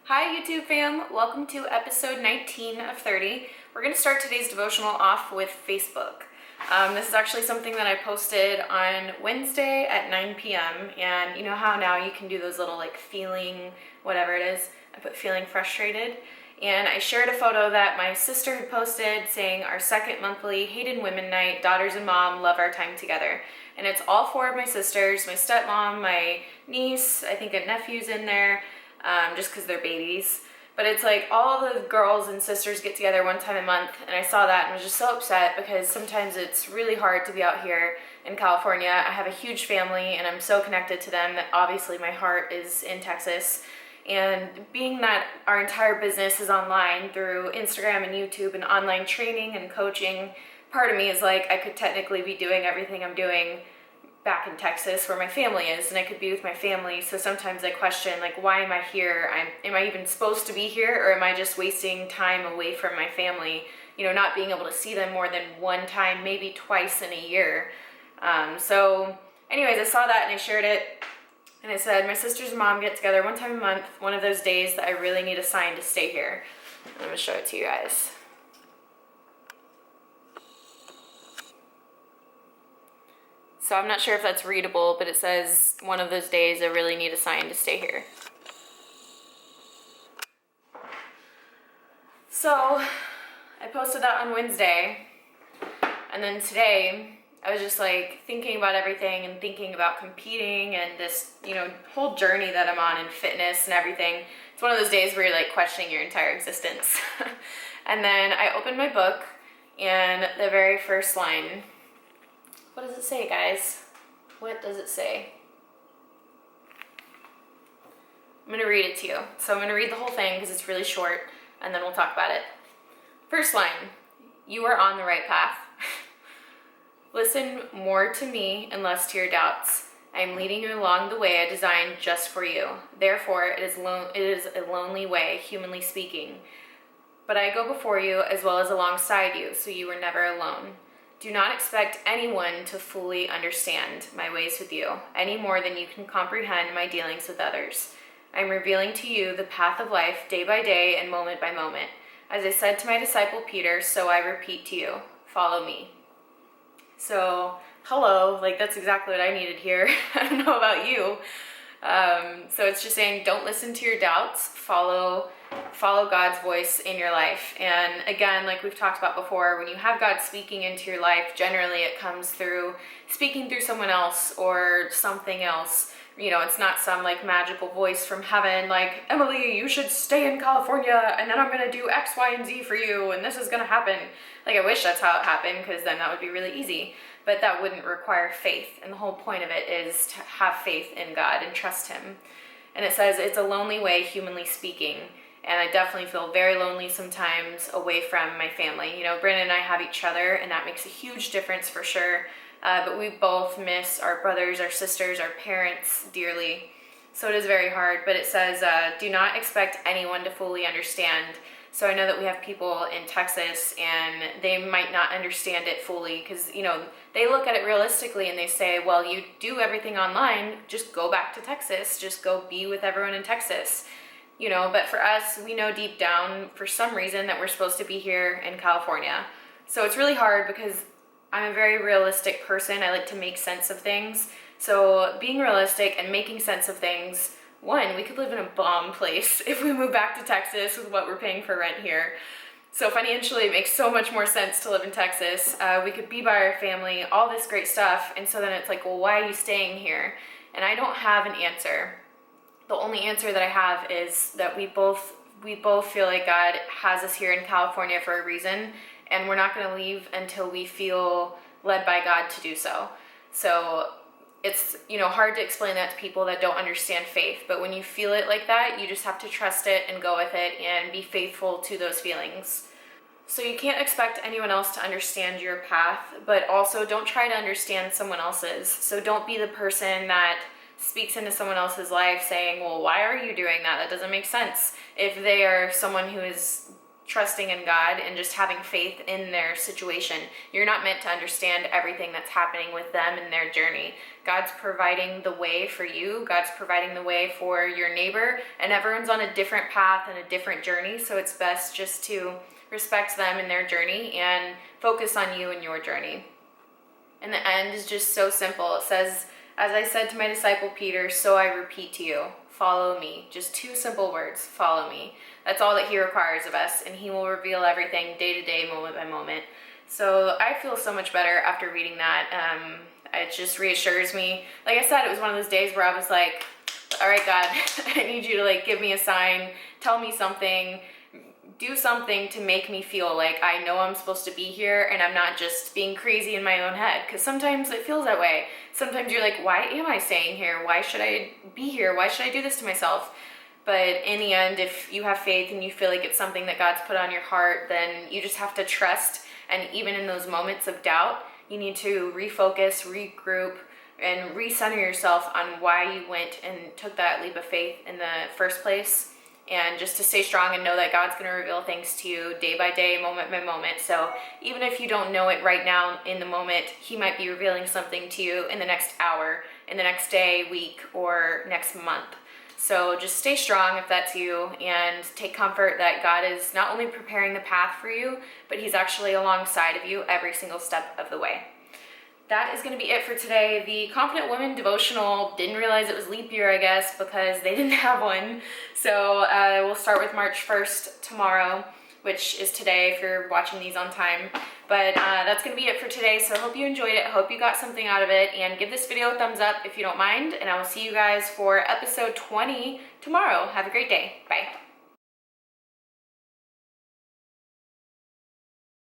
Hi YouTube fam, welcome to episode 19 of 30. We're going to start today's devotional off with Facebook. This is actually something that I posted on Wednesday at 9 p.m. and you know how now you can do those little feeling, whatever it is. I put feeling frustrated. And I shared a photo that my sister had posted saying our second monthly Hated Women Night, daughters and mom love our time together. And it's all four of my sisters, my stepmom, my niece, I think a nephew's in there. Just because they're babies. But it's like all the girls and sisters get together one time a month, and I saw that and was just so upset because sometimes it's really hard to be out here in California. I have a huge family and I'm so connected to them that obviously my heart is in Texas. And being that our entire business is online through Instagram and YouTube and online training and coaching, part of me is like I could technically be doing everything I'm doing back in Texas where my family is, and I could be with my family. So sometimes I question, why am I here? Am I even supposed to be here, or am I just wasting time away from my family, not being able to see them more than one time, maybe twice in a year. So anyways, I saw that and I shared it, and I said my sister's and mom get together one time a month, one of those days that I really need a sign to stay here. I'm going to show it to you guys. So I'm not sure if that's readable, but it says, one of those days I really need a sign to stay here. So I posted that on Wednesday, and then today I was just thinking about everything and thinking about competing and this, whole journey that I'm on in fitness and everything. It's one of those days where you're questioning your entire existence. And then I opened my book, and the very first line, what does it say, guys? What does it say? I'm going to read it to you. So I'm going to read the whole thing because it's really short, and then we'll talk about it. First line, you are on the right path. Listen more to me and less to your doubts. I am leading you along the way I designed just for you. Therefore, it is a lonely way, humanly speaking. But I go before you as well as alongside you, so you are never alone. Do not expect anyone to fully understand my ways with you, any more than you can comprehend my dealings with others. I am revealing to you the path of life day by day and moment by moment. As I said to my disciple Peter, so I repeat to you, follow me. So, hello, that's exactly what I needed here. I don't know about you. So it's just saying, don't listen to your doubts, follow God's voice in your life. And again, like we've talked about before, when you have God speaking into your life, generally it comes through speaking through someone else or something else. It's not some magical voice from heaven, Emily, you should stay in California and then I'm going to do X, Y, and Z for you and this is going to happen. I wish that's how it happened, because then that would be really easy. But that wouldn't require faith. And the whole point of it is to have faith in God and trust Him. And it says it's a lonely way, humanly speaking. And I definitely feel very lonely sometimes away from my family. Brandon and I have each other, and that makes a huge difference for sure. But we both miss our brothers, our sisters, our parents dearly. So it is very hard. But it says, do not expect anyone to fully understand. So I know that we have people in Texas and they might not understand it fully because, they look at it realistically and they say, well, you do everything online, just go back to Texas, just go be with everyone in Texas. But for us, we know deep down for some reason that we're supposed to be here in California. So it's really hard because I'm a very realistic person. I like to make sense of things. So being realistic and making sense of things, one, we could live in a bomb place if we move back to Texas with what we're paying for rent here. So financially, it makes so much more sense to live in Texas. We could be by our family, all this great stuff. And so then it's well, why are you staying here? And I don't have an answer. The only answer that I have is that we both feel like God has us here in California for a reason. And we're not going to leave until we feel led by God to do so. So it's, hard to explain that to people that don't understand faith. But when you feel it like that, you just have to trust it and go with it and be faithful to those feelings. So you can't expect anyone else to understand your path, but also don't try to understand someone else's. So don't be the person that speaks into someone else's life saying, well, why are you doing that? That doesn't make sense. If they are someone who is trusting in God and just having faith in their situation. You're not meant to understand everything that's happening with them in their journey. God's providing the way for you. God's providing the way for your neighbor, and everyone's on a different path and a different journey. So it's best just to respect them in their journey and focus on you and your journey. And the end is just so simple. It says, as I said to my disciple Peter, so I repeat to you, follow me. Just 2 simple words, follow me. That's all that he requires of us, and he will reveal everything day to day, moment by moment. So I feel so much better after reading that. It just reassures me. Like I said, it was one of those days where I was like, all right, God, I need you to like give me a sign, tell me something, do something to make me feel like I know I'm supposed to be here and I'm not just being crazy in my own head. Because sometimes it feels that way. Sometimes you're like, why am I staying here? Why should I be here? Why should I do this to myself? But in the end, if you have faith and you feel like it's something that God's put on your heart, then you just have to trust. And even in those moments of doubt, you need to refocus, regroup, and recenter yourself on why you went and took that leap of faith in the first place. And just to stay strong and know that God's going to reveal things to you day by day, moment by moment. So even if you don't know it right now in the moment, he might be revealing something to you in the next hour, in the next day, week, or next month. So just stay strong if that's you, and take comfort that God is not only preparing the path for you, but he's actually alongside of you every single step of the way. That is going to be it for today. The Confident Women devotional, didn't realize it was leap year, I guess, because they didn't have one. So we'll start with March 1st tomorrow, which is today if you're watching these on time. But that's going to be it for today. So I hope you enjoyed it. I hope you got something out of it. And give this video a thumbs up if you don't mind. And I will see you guys for episode 20 tomorrow. Have a great day. Bye.